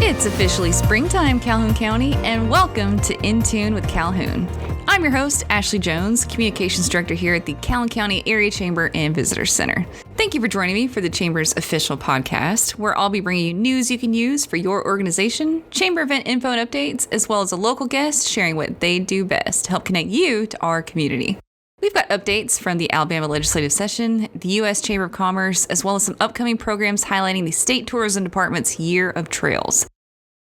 It's officially springtime, Calhoun County, and welcome to In Tune with Calhoun. I'm your host, Ashley Jones, Communications Director here at the Calhoun County Area Chamber and Visitor Center. Thank you for joining me for the Chamber's official podcast, where I'll be bringing you news you can use for your organization, Chamber event info and updates, as well as a local guest sharing what they do best to help connect you to our community. We've got updates from the Alabama legislative session, the U.S. Chamber of Commerce, as well as some upcoming programs highlighting the State Tourism Department's Year of Trails.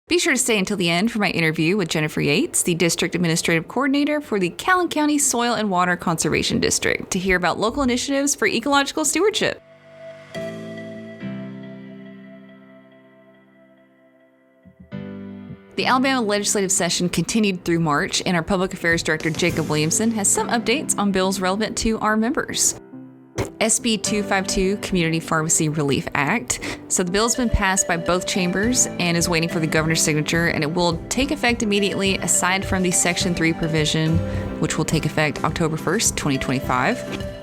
Be sure to stay until the end for my interview with Jennifer Yates, the District Administrative Coordinator for the Calhoun County Soil and Water Conservation District, to hear about local initiatives for ecological stewardship. The Alabama legislative session continued through March, and our Public Affairs Director, Jacob Williamson, has some updates on bills relevant to our members. SB 252 Community Pharmacy Relief Act. So the bill's been passed by both chambers and is waiting for the governor's signature, and it will take effect immediately aside from the Section 3 provision, which will take effect October 1st, 2025.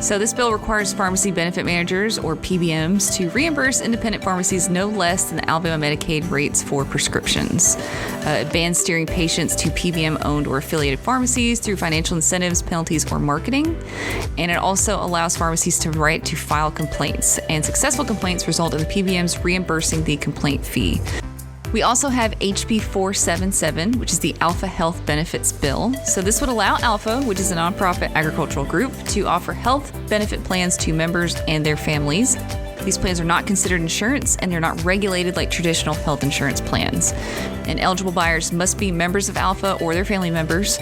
So this bill requires pharmacy benefit managers, or PBMs, to reimburse independent pharmacies no less than the Alabama Medicaid rates for prescriptions. It bans steering patients to PBM-owned or affiliated pharmacies through financial incentives, penalties, or marketing. And it also allows pharmacies to right to file complaints, and successful complaints result in the PBMs reimbursing the complaint fee. We also have HB 477, which is the Alpha Health Benefits Bill. So this would allow Alpha, which is a nonprofit agricultural group, to offer health benefit plans to members and their families. These plans are not considered insurance, and they're not regulated like traditional health insurance plans. And eligible buyers must be members of Alpha or their family members.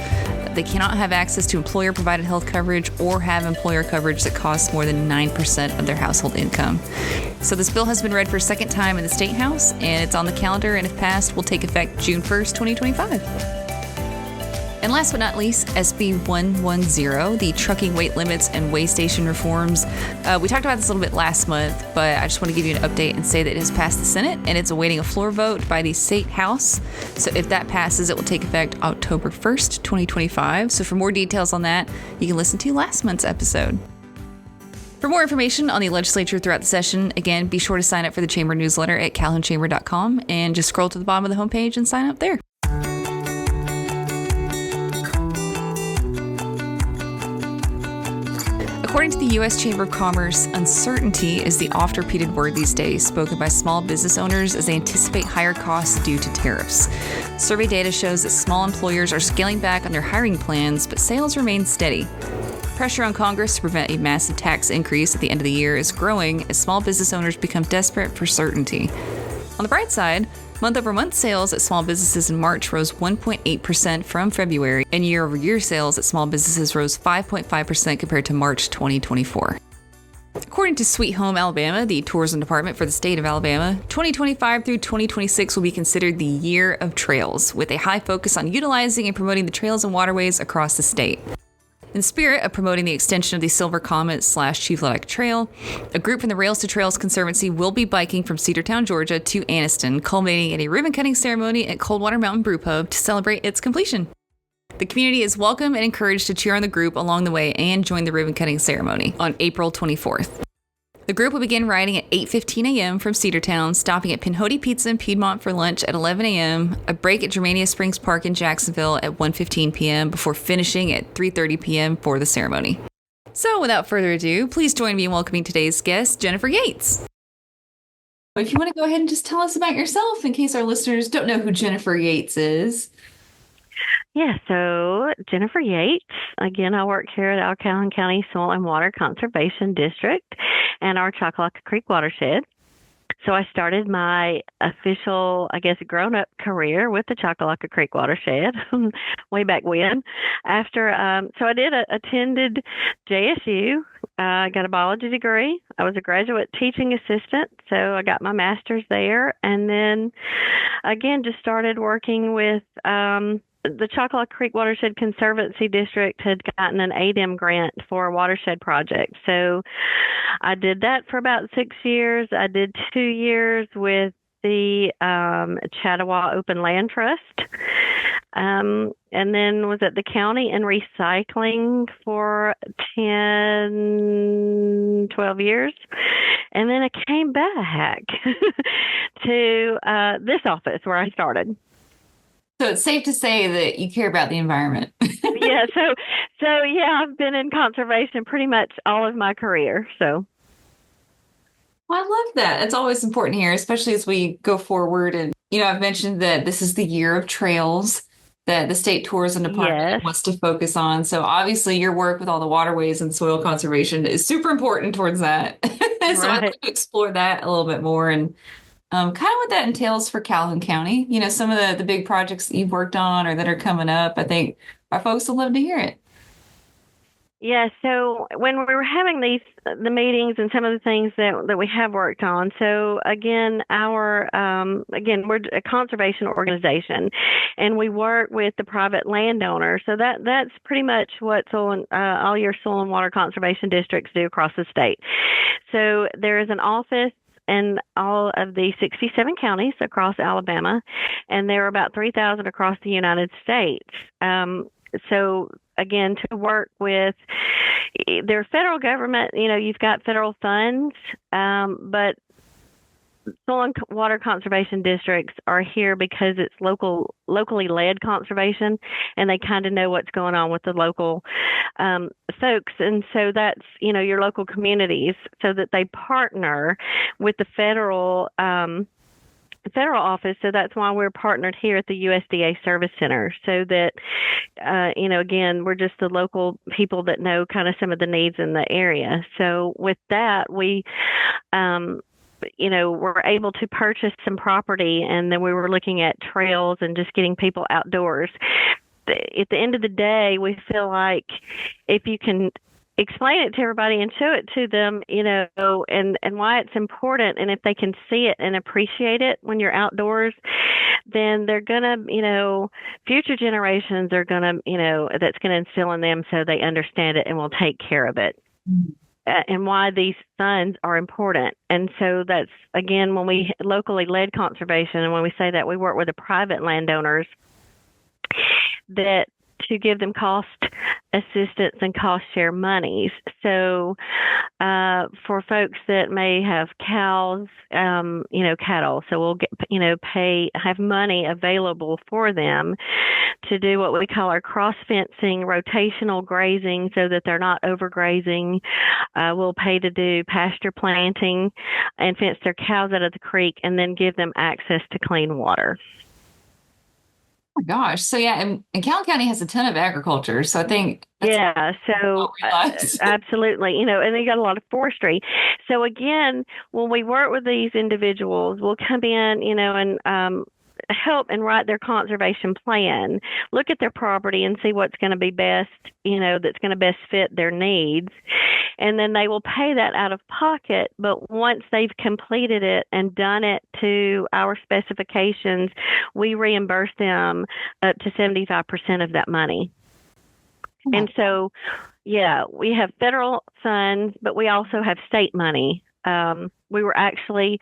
They cannot have access to employer-provided health coverage or have employer coverage that costs more than 9% of their household income. So this bill has been read for a second time in the State House, and it's on the calendar, and if passed, will take effect June 1st, 2025. And last but not least, SB 110, the trucking weight limits and weigh station reforms. We talked about this a little bit last month, but I just want to give you an update and say that it has passed the Senate, and it's awaiting a floor vote by the State House. So if that passes, it will take effect October 1st, 2025. So for more details on that, you can listen to last month's episode. For more information on the legislature throughout the session, again, be sure to sign up for the Chamber newsletter at calhounchamber.com and just scroll to the bottom of the homepage and sign up there. According to the U.S. Chamber of Commerce, uncertainty is the oft-repeated word these days, spoken by small business owners as they anticipate higher costs due to tariffs. Survey data shows that small employers are scaling back on their hiring plans, but sales remain steady. Pressure on Congress to prevent a massive tax increase at the end of the year is growing as small business owners become desperate for certainty. On the bright side, month-over-month sales at small businesses in March rose 1.8% from February, and year-over-year sales at small businesses rose 5.5% compared to March 2024. According to Sweet Home Alabama, the tourism department for the state of Alabama, 2025 through 2026 will be considered the Year of Trails, with a high focus on utilizing and promoting the trails and waterways across the state. In the spirit of promoting the extension of the Silver Comet/Chief Lodike Trail, a group from the Rails to Trails Conservancy will be biking from Cedartown, Georgia to Anniston, culminating in a ribbon-cutting ceremony at Coldwater Mountain Brew Pub to celebrate its completion. The community is welcome and encouraged to cheer on the group along the way and join the ribbon-cutting ceremony on April 24th. The group will begin riding at 8:15 a.m. from Cedartown, stopping at Pinhoti Pizza in Piedmont for lunch at 11 a.m., a break at Germania Springs Park in Jacksonville at 1:15 p.m. before finishing at 3:30 p.m. for the ceremony. So without further ado, please join me in welcoming today's guest, Jennifer Yates. If you want to go ahead and just tell us about yourself in case our listeners don't know who Jennifer Yates is. Yeah, so Jennifer Yates, again, I work here at our Calhoun County Soil and Water Conservation District and our Choccolocco Creek watershed. So I started my official, grown-up career with the Choccolocco Creek watershed way back when. So I attended JSU. I got a biology degree. I was a graduate teaching assistant, so I got my master's there. And then, again, just started working with the Choccolocco Creek Watershed Conservancy District had gotten an ADEM grant for a watershed project. So I did that for about 6 years. I did 2 years with the Chattawa Open Land Trust. and then was at the county in recycling for 10, 12 years. And then I came back to this office where I started. So it's safe to say that you care about the environment. Yeah, yeah, I've been in conservation pretty much all of my career. So Well, I love that. It's always important here, especially as we go forward. And, I've mentioned that this is the year of trails that the state tourism department yes, wants to focus on. So obviously your work with all the waterways and soil conservation is super important towards that. So I'd right. like to explore that a little bit more and kind of what that entails for Calhoun County. Some of the big projects that you've worked on or that are coming up. I think our folks would love to hear it. Yeah, so when we were having the meetings and some of the things that we have worked on. So again, we're a conservation organization, and we work with the private landowner. So that's pretty much what all your soil and water conservation districts do across the state. So there is an office in all of the 67 counties across Alabama, and there are about 3,000 across the United States. So again, to work with their federal government, you've got federal funds, but soil and water conservation districts are here because it's locally led conservation, and they kind of know what's going on with the local folks. And so that's, your local communities, so that they partner with the federal office. So that's why we're partnered here at the USDA Service Center, so that, again, we're just the local people that know kind of some of the needs in the area. So with that, we're able to purchase some property, and then we were looking at trails and just getting people outdoors. At the end of the day, we feel like if you can explain it to everybody and show it to them, and why it's important, and if they can see it and appreciate it when you're outdoors, then they're gonna, future generations are gonna, that's gonna instill in them so they understand it and will take care of it. Mm-hmm. And why these funds are important. And so that's, again, when we locally led conservation, and when we say that, we work with the private landowners that to give them cost assistance and cost share monies. So for folks that may have cows, cattle, so we'll get, have money available for them to do what we call our cross fencing, rotational grazing, so that they're not overgrazing. We'll pay to do pasture planting and fence their cows out of the creek, and then give them access to clean water. Oh my gosh. So yeah, and Calhoun County has a ton of agriculture. So I think absolutely. And they got a lot of forestry. So again, when we work with these individuals, we'll come in, and help and write their conservation plan, look at their property and see what's going to be best, that's going to best fit their needs. And then they will pay that out of pocket. But once they've completed it and done it to our specifications, we reimburse them up to 75% of that money. Oh. And so, yeah, we have federal funds, but we also have state money. We were actually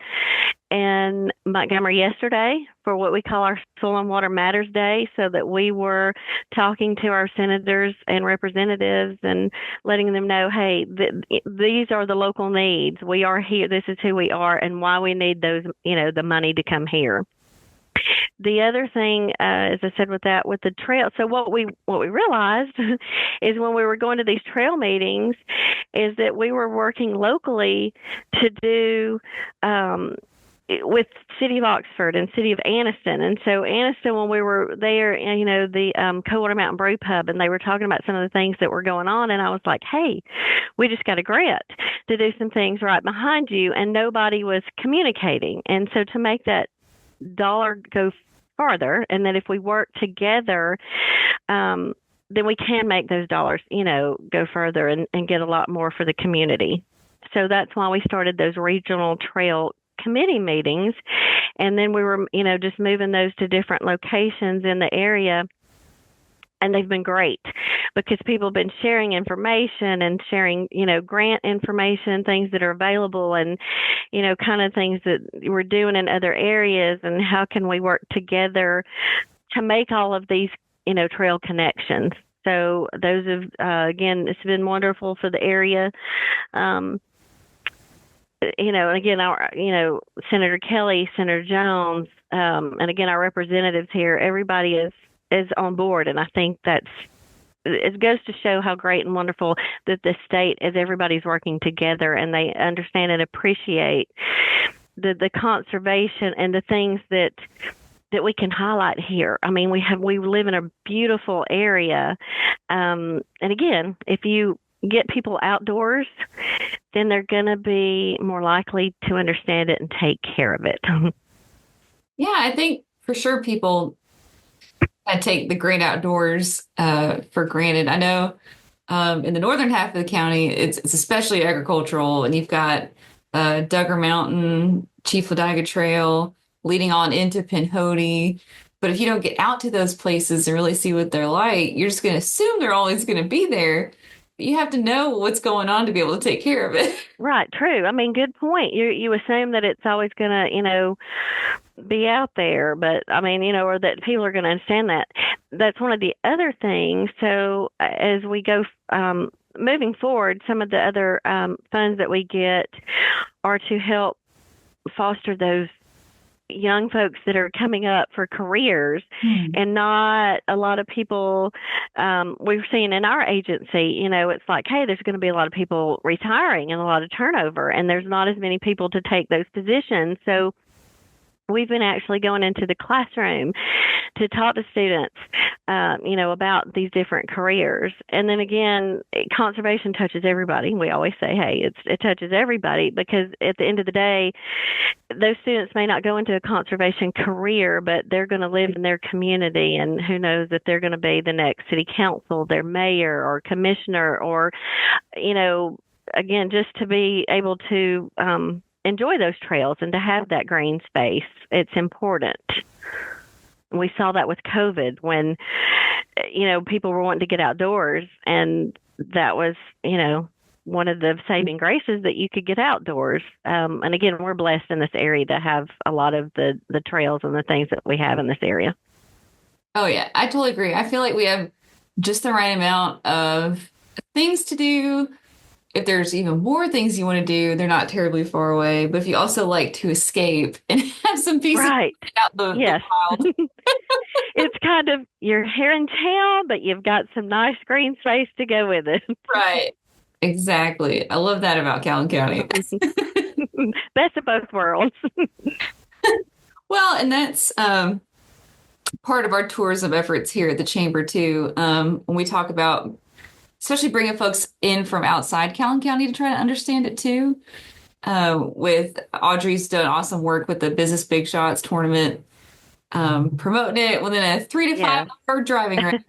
in Montgomery yesterday for what we call our Soil and Water Matters Day, so that we were talking to our senators and representatives and letting them know, hey, these are the local needs. We are here. This is who we are, and why we need those, the money to come here. The other thing, as I said, with the trail, so what we realized is when we were going to these trail meetings, is that we were working locally to do with City of Oxford and City of Anniston. And so Anniston, when we were there, the Coldwater Mountain Brew Pub, and they were talking about some of the things that were going on, and I was like, hey, we just got a grant to do some things right behind you, and nobody was communicating. And so to make that dollar go farther, and that if we work together, then we can make those dollars, go further and get a lot more for the community. So that's why we started those regional trail committee meetings. And then we were, just moving those to different locations in the area. And they've been great because people have been sharing information and sharing, grant information, things that are available, and, kind of things that we're doing in other areas, and how can we work together to make all of these, trail connections. So those have, again, it's been wonderful for the area. And again, Senator Kelly, Senator Jones, and again, our representatives here, everybody is on board. And I think it goes to show how great and wonderful that the state is. Everybody's working together and they understand and appreciate the conservation and the things that we can highlight here. I mean, we live in a beautiful area. And again, if you get people outdoors, then they're going to be more likely to understand it and take care of it. Yeah, I think for sure people take the great outdoors for granted. I know in the northern half of the county, it's especially agricultural, and you've got Duggar Mountain, Chief Ladiga Trail leading on into Pinhoti. But if you don't get out to those places and really see what they're like, you're just going to assume they're always going to be there. But you have to know what's going on to be able to take care of it. Right, true. I mean, good point. You assume that it's always going to, be out there, but I mean, or that people are going to understand that. That's one of the other things. So as we go moving forward, some of the other funds that we get are to help foster those young folks that are coming up for careers. And not a lot of people we've seen in our agency, it's like, hey, there's going to be a lot of people retiring and a lot of turnover, and there's not as many people to take those positions. So we've been actually going into the classroom to talk to students, about these different careers. And then again, conservation touches everybody. We always say, hey, it touches everybody, because at the end of the day, those students may not go into a conservation career, but they're going to live in their community, and who knows if they're going to be the next city council, their mayor or commissioner, or, again, just to be able to enjoy those trails and to have that green space. It's important. We saw that with COVID when, people were wanting to get outdoors, and that was, one of the saving graces, that you could get outdoors. And again, we're blessed in this area to have a lot of the trails and the things that we have in this area. Oh, yeah, I totally agree. I feel like we have just the right amount of things to do. If there's even more things you want to do, they're not terribly far away. But if you also like to escape and have some peace right. out the wild. It's kind of, you're here in town, but you've got some nice green space to go with it. Right. Exactly. I love that about Calhoun County. Best of both worlds. Well, and that's part of our tourism efforts here at the Chamber, too. When we talk about especially bringing folks in from outside Calhoun County to try to understand it too. With Audrey's done awesome work with the Business Big Shots tournament, promoting it within a 3 to 5 hour driving range,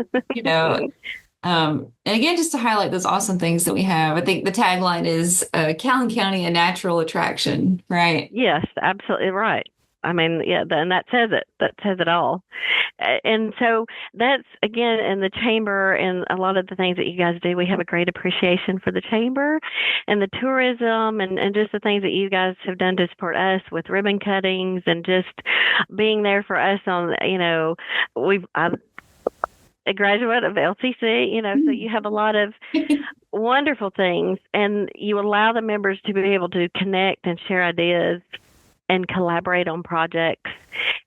and again, just to highlight those awesome things that we have. I think the tagline is Calhoun County, a natural attraction, right? Yes, absolutely right. I mean, yeah, and that says it. That says it all. And so that's, again, in the Chamber and a lot of the things that you guys do, we have a great appreciation for the Chamber and the tourism and just the things that you guys have done to support us with ribbon cuttings and just being there for us on, I'm a graduate of LCC, so you have a lot of wonderful things, and you allow the members to be able to connect and share ideas and collaborate on projects,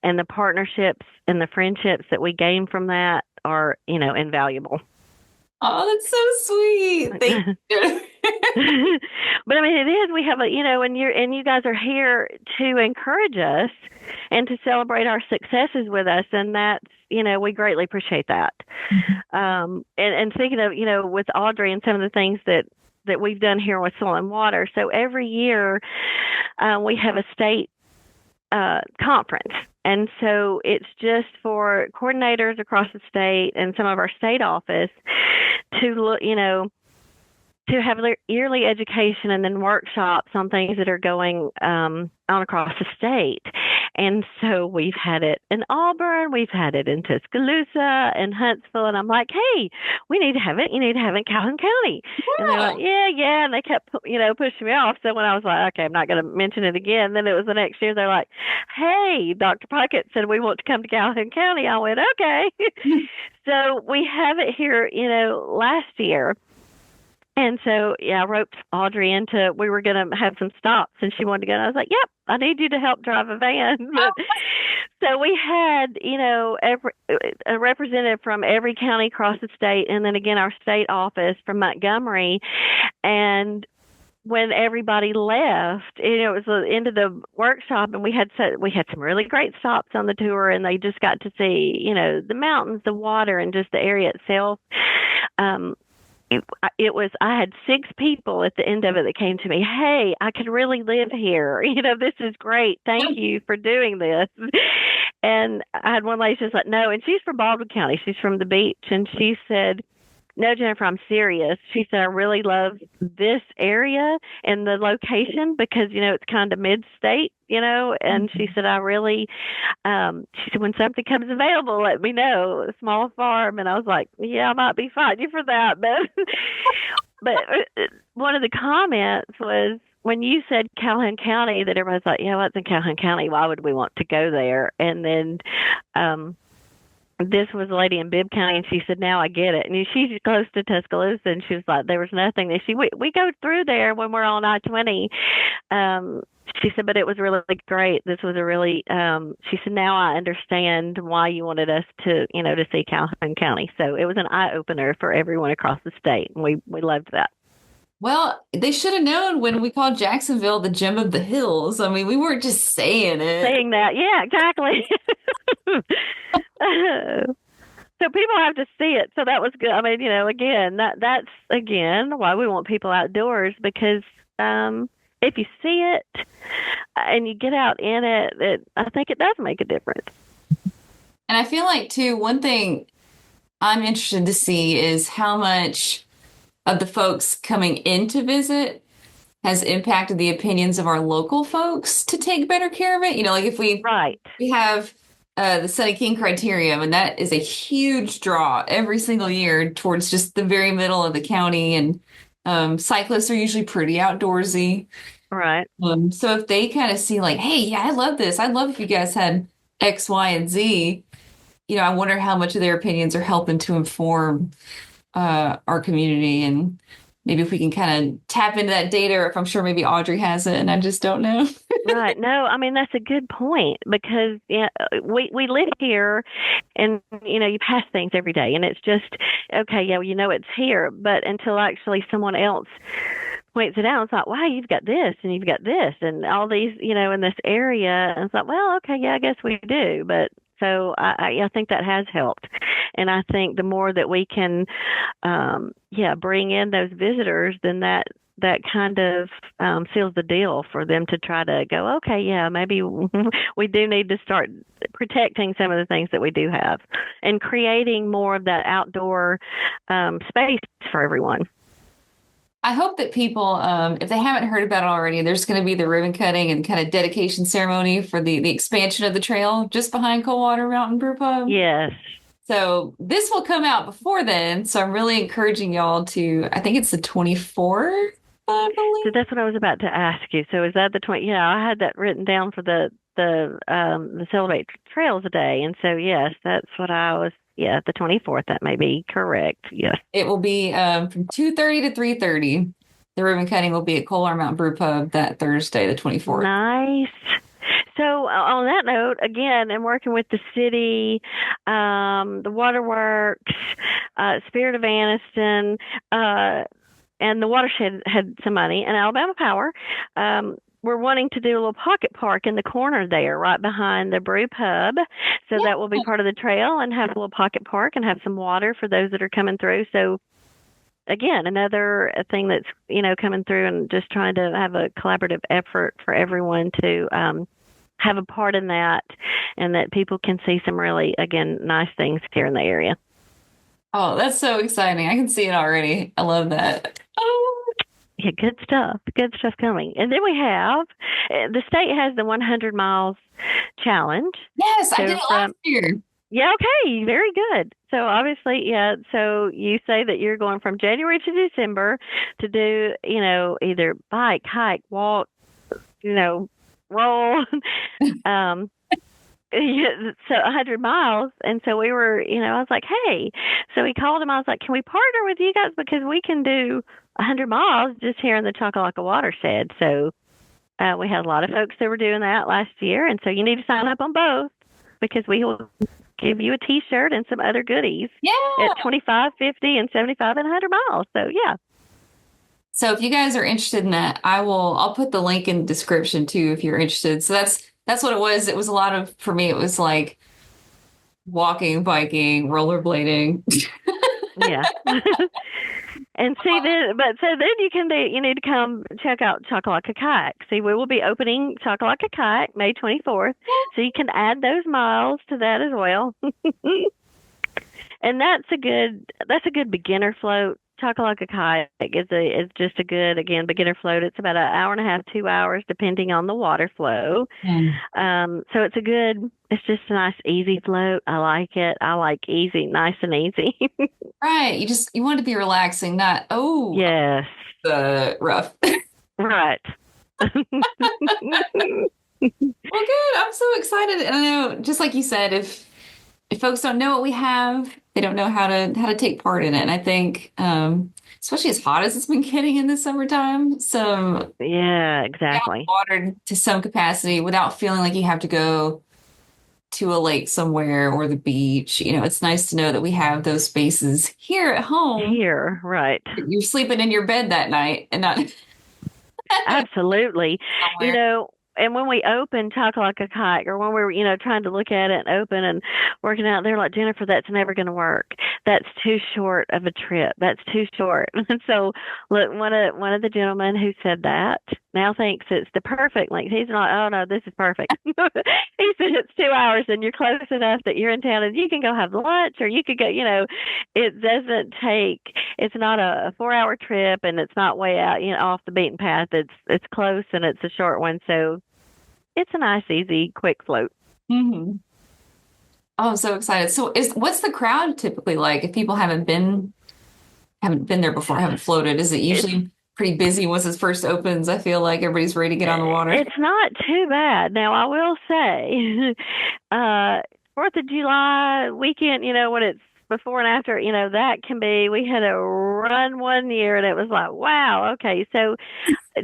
and the partnerships and the friendships that we gain from that are, invaluable. Oh, that's so sweet. Thank you. But I mean, it is. We have and you guys are here to encourage us and to celebrate our successes with us, and that's, we greatly appreciate that. And speaking of, with Audrey and some of the things that we've done here with Soil and Water. So every year we have a state conference. And so it's just for coordinators across the state and some of our state office to look, to have yearly education and then workshops on things that are going on across the state. And so we've had it in Auburn, we've had it in Tuscaloosa and Huntsville, and I'm like, hey, we need to have it. You need to have it in Calhoun County. Yeah. And they're like, yeah. And they kept, pushing me off. So when I was like, okay, I'm not going to mention it again, then it was the next year. They're like, hey, Dr. Puckett said we want to come to Calhoun County. I went, okay. So we have it here, last year. And so, I roped Audrey into, we were going to have some stops and she wanted to go. And I was like, yep, I need you to help drive a van. But, so we had, a representative from every county across the state. And then again, our state office from Montgomery. And when everybody left, it was the end of the workshop, and we had some really great stops on the tour, and they just got to see, the mountains, the water, and just the area itself. I had 6 people at the end of it that came to me, hey, I could really live here. This is great. Thank you for doing this. And I had one lady just like, no, and she's from Baldwin County. She's from the beach. And she said, no, Jennifer, I'm serious. She said, I really love this area and the location because, it's kind of mid-state, and she said, she said, when something comes available, let me know, a small farm. And I was like, yeah, I might be fighting you for that. But one of the comments was, when you said Calhoun County, that everybody's like, yeah, what's in Calhoun County? Why would we want to go there? And then, this was a lady in Bibb County, and she said, now I get it. And she's close to Tuscaloosa, and she was like, there was nothing. We go through there when we're on I-20. She said, but it was really great. This was a really, she said, now I understand why you wanted us to, to see Calhoun County. So it was an eye-opener for everyone across the state, and we loved that. Well, they should have known when we called Jacksonville the gem of the hills. I mean, we weren't just saying it. Saying that. Yeah, exactly. So people have to see it. So that was good. I mean, again, that's again why we want people outdoors, because if you see it and you get out in it, I think it does make a difference. And I feel like, too, one thing I'm interested to see is how much of the folks coming in to visit has impacted the opinions of our local folks to take better care of it. Like if we have the Sunny King criterium, and that is a huge draw every single year towards just the very middle of the county. And cyclists are usually pretty outdoorsy. Right. So if they kind of see like, hey, yeah, I love this. I'd love if you guys had X, Y, and Z. I wonder how much of their opinions are helping to inform our community, and maybe if we can kind of tap into that data, or if I'm sure maybe Audrey has it and I just don't know. Right. No, I mean, that's a good point, because we live here, and, you pass things every day, and it's just, okay, yeah, well, it's here. But until actually someone else points it out, it's like, wow, you've got this and you've got this and all these, in this area. And it's like, well, okay, yeah, I guess we do. But so I think that has helped. And I think the more that we can, bring in those visitors, then that kind of seals the deal for them to try to go, okay, yeah, maybe we do need to start protecting some of the things that we do have and creating more of that outdoor space for everyone. I hope that people, if they haven't heard about it already, there's going to be the ribbon cutting and kind of dedication ceremony for the expansion of the trail just behind Coldwater Mountain Brew Pub. Yes. So this will come out before then. So I'm really encouraging y'all to, I think it's the 24th, I believe. So that's what I was about to ask you. So is that the 20? Yeah, I had that written down for the Celebrate Trails Day. And so, yes, that's what I was. Yeah, the 24th, that may be correct. Yes. It will be from 2:30 to 3:30. The ribbon cutting will be at Coldwater Mountain Brew Pub that Thursday, the 24th. Nice. So on that note, again, I'm working with the city, the Waterworks, Spirit of Anniston, and the Watershed had some money, and Alabama Power. We're wanting to do a little pocket park in the corner there, right behind the brew pub. So that will be part of the trail, and have a little pocket park and have some water for those that are coming through. So again, another thing that's, coming through, and just trying to have a collaborative effort for everyone to have a part in that, and that people can see some really, again, nice things here in the area. Oh, that's so exciting. I can see it already. I love that. Oh. Yeah, good stuff coming. And then we have the state has the 100 miles challenge. Yes, I did So it last year. yeah, okay, very good. So obviously, yeah, so you say that you're going from January to December to do, either bike, hike, walk, roll. um yeah, so 100 miles. And so we were, I was like, hey. So we called him. I was like, can we partner with you guys because we can do 100 miles just here in the Chakalaka watershed. So we had a lot of folks that were doing that last year. And so you need to sign up on both because we will give you a T-shirt and some other goodies Yeah. at 25, 50, and 75 and 100 miles. So yeah. So if you guys are interested in that, I'll put the link in the description too if you're interested. So that's what it was. It was a lot of, for me, it was like walking, biking, rollerblading. Yeah. And see then, but so then you need to come check out Chakalaka Kayak. See, we will be opening Chakalaka Kayak May 24th, so you can add those miles to that as well. And that's a good beginner float. Chakalaka Kayak is just a good, again, beginner float. It's about an hour and a half, 2 hours, depending on the water flow. So it's just a nice, easy float. I like it. I like easy, nice and easy. Right. You want to be relaxing, not, Yes. rough. Right. Well, good. I'm so excited. And I know, just like you said, if folks don't know what we have, they don't know how to take part in it. And I think, especially as hot as it's been getting in the summertime, some Yeah, exactly. water to some capacity without feeling like you have to go to a lake somewhere or the beach. It's nice to know that we have those spaces here at home. Here, right. You're sleeping in your bed that night and not Absolutely. somewhere. And when we opened Chakalaka Kayak, or when we were, trying to look at it and open and working out, they're like, Jennifer, that's never going to work. That's too short of a trip. That's too short. And so, look, one of the gentlemen who said that now thinks it's the perfect length. He's like, oh no, this is perfect. He said it's 2 hours, and you're close enough that you're in town, and you can go have lunch, or you could go. It doesn't take. It's not a 4 hour trip, and it's not way out, off the beaten path. It's close, and it's a short one. So it's a nice, easy, quick float. Mm-hmm. Oh, I'm so excited. So what's the crowd typically like if people haven't been there before, haven't floated? Is it usually pretty busy once it first opens? I feel like everybody's ready to get on the water. It's not too bad. Now, I will say, 4th of July weekend, when it's before and after, that can be, we had a run one year and it was like, wow, okay. So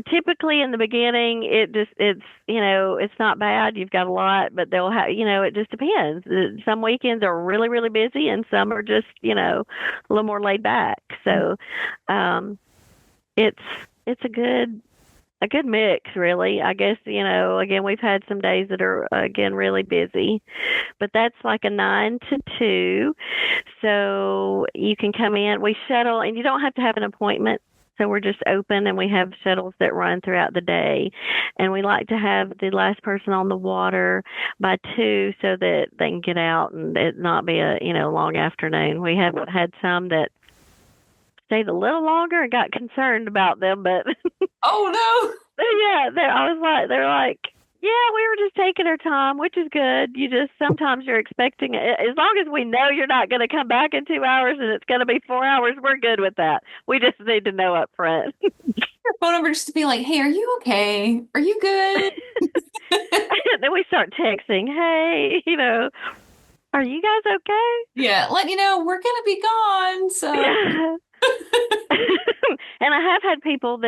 typically in the beginning, it's not bad. You've got a lot, but they'll have, it just depends. Some weekends are really, really busy and some are just, a little more laid back. So, it's a good mix, really. I guess, again, we've had some days that are, again, really busy, but that's like a 9 to 2. So you can come in, we shuttle, and you don't have to have an appointment. So we're just open, and we have shuttles that run throughout the day. And we like to have the last person on the water by 2 so that they can get out and it not be a, long afternoon. We have had some that stayed a little longer and got concerned about them, but Oh no. yeah, they're like, yeah, we were just taking our time, which is good. Sometimes you're expecting it. As long as we know you're not going to come back in 2 hours and it's going to be 4 hours, we're good with that. We just need to know up front. Your phone number just to be like, hey, are you okay? Are you good? Then we start texting, hey, are you guys okay? Yeah, let you know we're gonna be gone. So And I have had people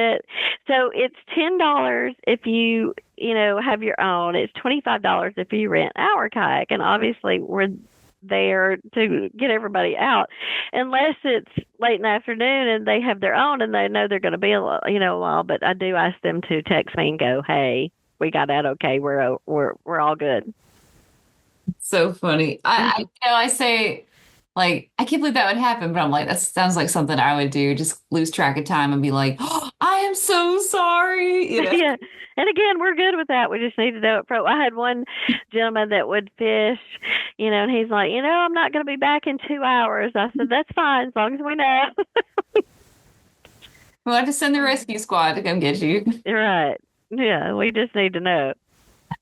so it's $10 if you have your own. It's $25 if you rent our kayak, and obviously we're there to get everybody out, unless it's late in the afternoon and they have their own and they know they're going to be a while. But I do ask them to text me and go, hey, we got out okay. We're all good. so funny. I say, like, I can't believe that would happen, but I'm like, that sounds like something I would do. Just lose track of time and be like, oh, I am so sorry. Yeah. And again, we're good with that. We just need to know it. I had one gentleman that would fish, and he's like, I'm not going to be back in 2 hours. I said, that's fine as long as we know. We'll have to send the rescue squad to come get you. Right. Yeah, we just need to know.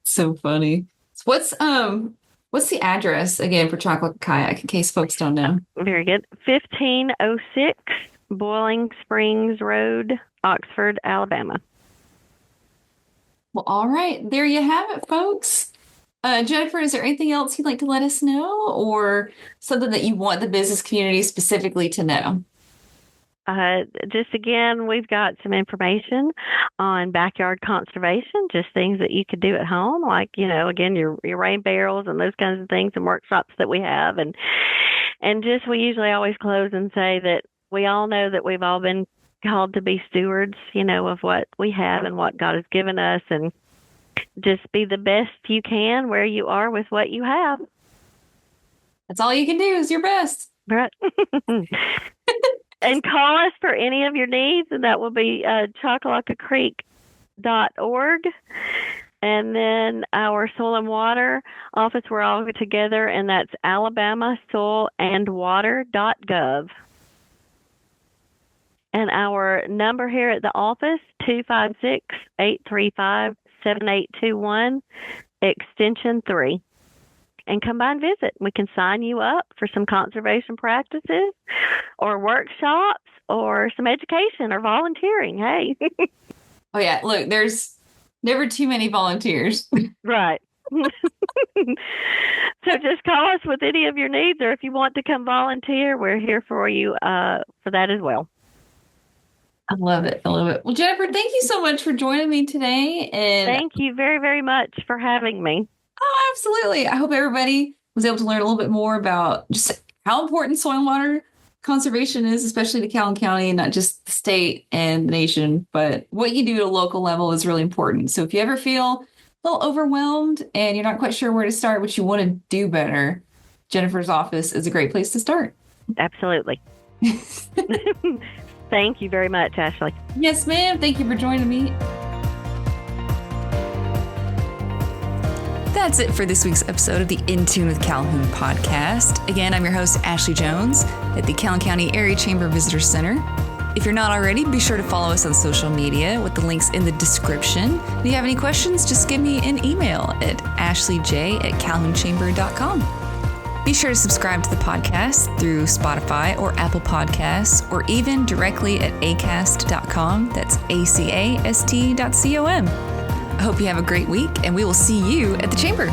So funny. So what's the address again for Chocolate Kayak in case folks don't know? Very good. 1506 Boiling Springs Road, Oxford, Alabama. Well, all right. There you have it, folks. Jennifer, is there anything else you'd like to let us know or something that you want the business community specifically to know? Just again, we've got some information on backyard conservation, just things that you could do at home, like, again, your rain barrels and those kinds of things and workshops that we have. And just, we usually always close and say that we all know that we've all been called to be stewards, of what we have and what God has given us, and just be the best you can where you are with what you have. That's all you can do is your best. Right. And call us for any of your needs, and that will be chocolateCreek.org. And then our Soil and Water office, we're all together, and that's alabamasoilandwater.gov. And our number here at the office, 256-835-7821, extension 3. And come by and visit. We can sign you up for some conservation practices or workshops or some education or volunteering. Hey. Oh, yeah. Look, there's never too many volunteers. Right. So just call us with any of your needs, or if you want to come volunteer, we're here for you for that as well. I love it. I love it. Well, Jennifer, thank you so much for joining me today. And thank you very, very much for having me. Oh, absolutely. I hope everybody was able to learn a little bit more about just how important soil and water conservation is, especially to Calhoun County, and not just the state and the nation, but what you do at a local level is really important. So if you ever feel a little overwhelmed and you're not quite sure where to start, but you want to do better, Jennifer's office is a great place to start. Absolutely. Thank you very much, Ashley. Yes, ma'am. Thank you for joining me. That's it for this week's episode of the In Tune with Calhoun podcast. Again, I'm your host, Ashley Jones, at the Calhoun County Area Chamber Visitor Center. If you're not already, be sure to follow us on social media with the links in the description. If you have any questions, just give me an email at ashleyj@calhounchamber.com. Be sure to subscribe to the podcast through Spotify or Apple Podcasts, or even directly at acast.com. That's acast.com. I hope you have a great week, and we will see you at the Chamber.